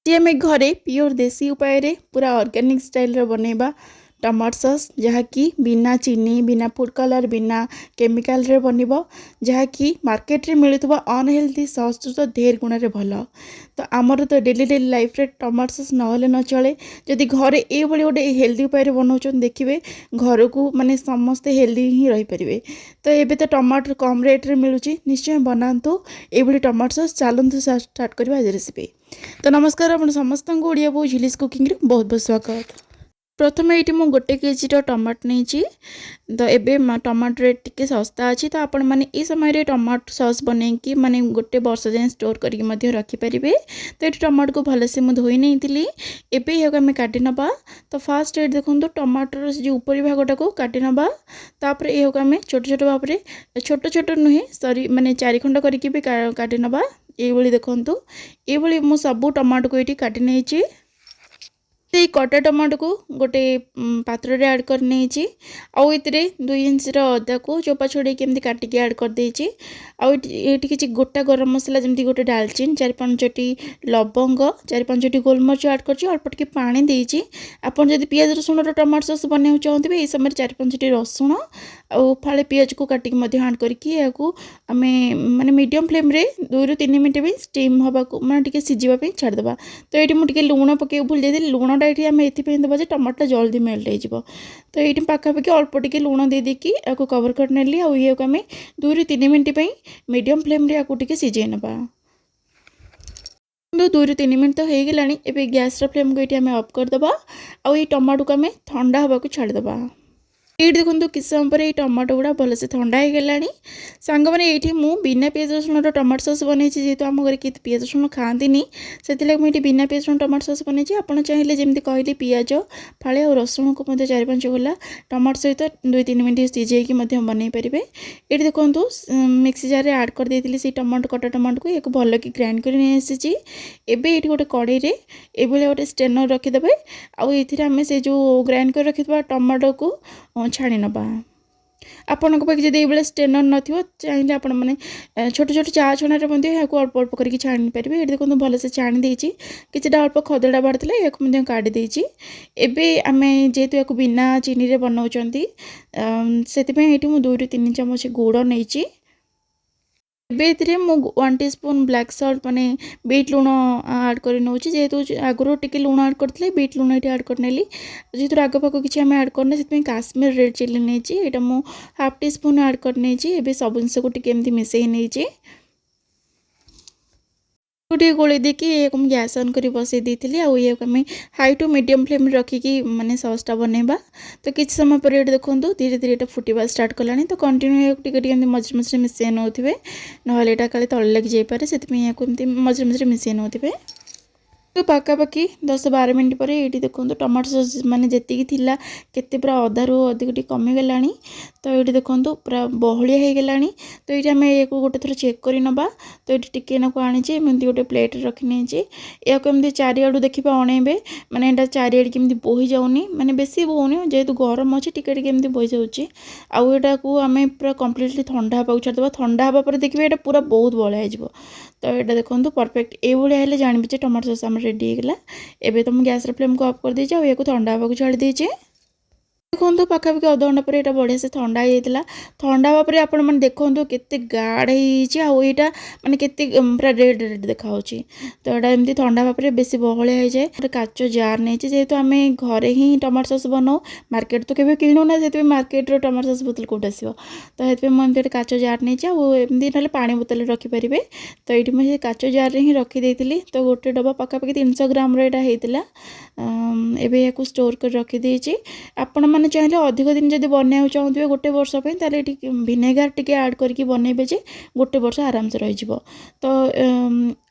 जी आम घरे प्योर देसी उपाय रे पूरा ऑर्गेनिक स्टाइल रे बनैबा टमाटो सॉस जहाँकि बिना चीनी बिना फूड कलर बिना केमिकल रे बनिबो जहाँकि मार्केट रे मिलुतबा अनहेल्दी सॉस तो ढेर गुण रे भल। तो आमर तो डेली डेली लाइफ रे टमाटो सॉस नहले न चले। जदि घरे ए भली गोटे हेल्दी उपाय रे बनाउछन देखिबे घर को माने समस्ते हेल्दी ही रही परिबे। तो एबे तो टमाटर कम रेट रे मिलुची निश्चय बनातु ए भली टमाटो सॉस। चलतु स्टार्ट करबा आज रेसिपी। तो नमस्कार आपण समस्त को ओडिया बो झिलिस कुकिंग रे बहुत बहुत स्वागत। प्रथमे ये मुझे गोटे केजी टमाटो नहीं तो एबे टमाटो रेट टिके सस्ता अच्छी तो आपण मैंने ये समय टमाटो सॉस बनैकी माने गोटे वर्ष जाए स्टोर करके रखिपारे। तो ये टमाटो को भलसे मुझे धोई नहीं थी एबे ये आम काटी नबा। तो फास्ट ये देखो टमाटर जो ऊपरी भागटा को काटी नबा तापर ये आम छोट छोट भाव में छोट छोट नुहे सरी माने 4 खंड करके भी काटी नबा। ये देखो ये मु सबू टमाटो को ये काटी नहीं से कटा टमाटो को गोटे पात्र रे ऐड कर नहीं आउ इतरे 2 इंच अदा को चोपा छोड़े केमती काटिकी ऐड कर देछि। आउ एठी किछि गोटा गरम मसला जमती गोटे डालचीन 4-5टी लवंग 4-5टी गोलमरिच ऐड करछि अल्प टिके पानी देछि। आपन जदि पियाज रसुन रो टमाटो सॉस बनेउ चाहथिबे ए समय 4-5टी रसुन आउ फाळे पियाज को काटिकी मध्ये ऐड करके याकू आमे माने मीडियम फ्लेम रे 2 ରୁ 3 मिनिट भी स्टीम हबा को माने टिके सिजिबा पे छाड़ देबा। तो एठी मु टिके लूण पके भूल जाई लूण ये आम ये देवा टमाटर जल्दी मेल्ट हो। तो ये पाखापाखि अल्प टिके लुण दे देकी कवर कर नेली आउ ये आम 2 ରୁ 3 मिनिट मीडियम फ्लेम रे टिके सिझे नबा। 2 ରୁ 3 मिनिट तो हो गला। एबे गैस फ्लेम को ये आम ऑफ करदबा आउ ये टमाटो को आम ठंडा हवा को छाड़दबा। ये देखो किस समय पर टमाटो गुड़ा भलसे ठंडा हो गला। सांग मैंने ये बिना पियाज रसुण टमाटो सॉस बनई जेहेतु आम घर किए पियाज रसुण खाती से मुझे बिना पियाज रसुण टमाटो सॉस बनई। आप चाहिए जमी कहली पियाज फाड़े और रसुण को 4-5 गोला टमाटो सहित 2-3 मिनिट सिझेकी बनई पारे। ये देखो मिक्सी जार ऐड कर देती से टमाटो कटा टमाटो को एक भल कि ग्राइंड कर एबे ये गोटे कड़े ये गोटे स्टेनर रखीदे आउ आम से जो ग्राइंड कर रखी टमाटो को छाणी नबा। आपण जब ये स्टेनर नथिबो चाहिए आपण मैंने छोट छोट चा छणारे या अल्प अल्प करके छाणी पारे। ये देखो भलसे छाणी देछि किछटा अल्प खदड़ा बाहरला या काढ़ी देछि। एबे आमे जेहेतु या बिना चीनी रे बनाउचंती से 2 ରୁ 3 चमच गुड़ नहीं। एबे मु 1 टीस्पून ब्लैक सॉल्ट माने बीट लूण ऐड कर नौ जेहेतु आगुरी टिके लूण ऐड करते बीट लूण ये ऐड करनेली जेहेतु राग फाग किसी आम ऐड करना से काश्मीर रेड चिली नहीं ये मु 1/2 टीस्पून ऐड करनी। एबे सब जिनस को टिके एमती मिसई नहीं गोटे गोले देकी गैस ऑन कर बसई देती आउ ये आम हाई टू मीडियम फ्लेम रखिकी माने सॉसटा बनैबा। तो किसी समय पर ये देखो धीरे धीरे ये फुटवा स्टार्ट कलानी। तो कंटिन्यू टिके मझे मझे मिसई नौथे ना तले तले लग जापे से मझे मझे मिसई नौथे। तो पाखापाखि 10-12 मिनट पर ये देखो टमाटो सॉस माने जेतिकी थिला केते पूरा अधारू अधिक कमी गला। तो ये देखो पूरा बहलिया हो गला। तो ये आम या गोटे थर चेक कर नबा। तो ये टिके नाक आनीचे एमती गोटे प्लेट रखी नहीं या चारिआडू देखिए अणेबे माने एटा चारिआड केमती बोही जाऊनी माने बेसी बोनी जेहेतु गरम अच्छे टिके टिके बोही जाऊँगी। आउ एटा को आम पूरा कम्प्लीटली ठंडा हवा छाड़देवा। ठंडा हवा पर देखिए ये पूरा बहुत बलिया हो। तो ये देखो परफेक्ट ये भाई जानवी टमाटो सॉस आम रेडी होगा। एबे तो मुझे गैस फ्लेम को ऑफ कर दी या ठंडा हवा को छाड़ी देचे। देखो पाखापाखि अध घंटा पर यहाँ बढ़िया से ठंडा हो जाता। ठंडा हाँपर आपण मैंने देखो के गाढ़ होटा माने केते पूरा रेड रेड देखा। तो यहाँ एमती ठंडा हाँपर बेसी बहलिया हो जाए। गोटे काच जार नहीं जेहेतु आम घरे ही टमाटो सॉस बनाओ मार्केट तो केवे किणुना से मार्केट टमाटो सॉस बोतल कौट आसो। तो ये मुझे गोटे काच जार नहीं आमती ना पानी बोतल रखिपारे। तो ये मुझे काच जार ही रखीदे। तो गोटे डब्बा पाखापाखि 300 ग्राम रहा एबे या स्टोर कर रखीदे। आपण मैंने चाहिए अधिक दिन जब बनवाक चाहूबे गोटे वर्ष भिनेगार टिके ऐड करके बनइबे जे गोटे वर्ष आराम से रही। तो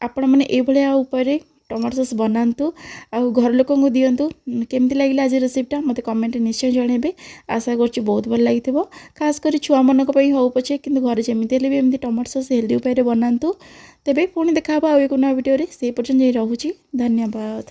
आपण मैंने ये उपाय टमाटो सॉस बनातु आउ घर लोक दिंतु। केमती लगे आज रेसिपीटा मत कमेंट निश्चय जनइबे। आशा कर बहुत भल लगी खास कर छुआ मन हो पछे कि घर जमी भी एमती टमाटो सॉस हेल्दी उपाय बनातु। तेबे पुणी देखा आउ एक नया वीडियो से पर्यंत रोचे। धन्यवाद।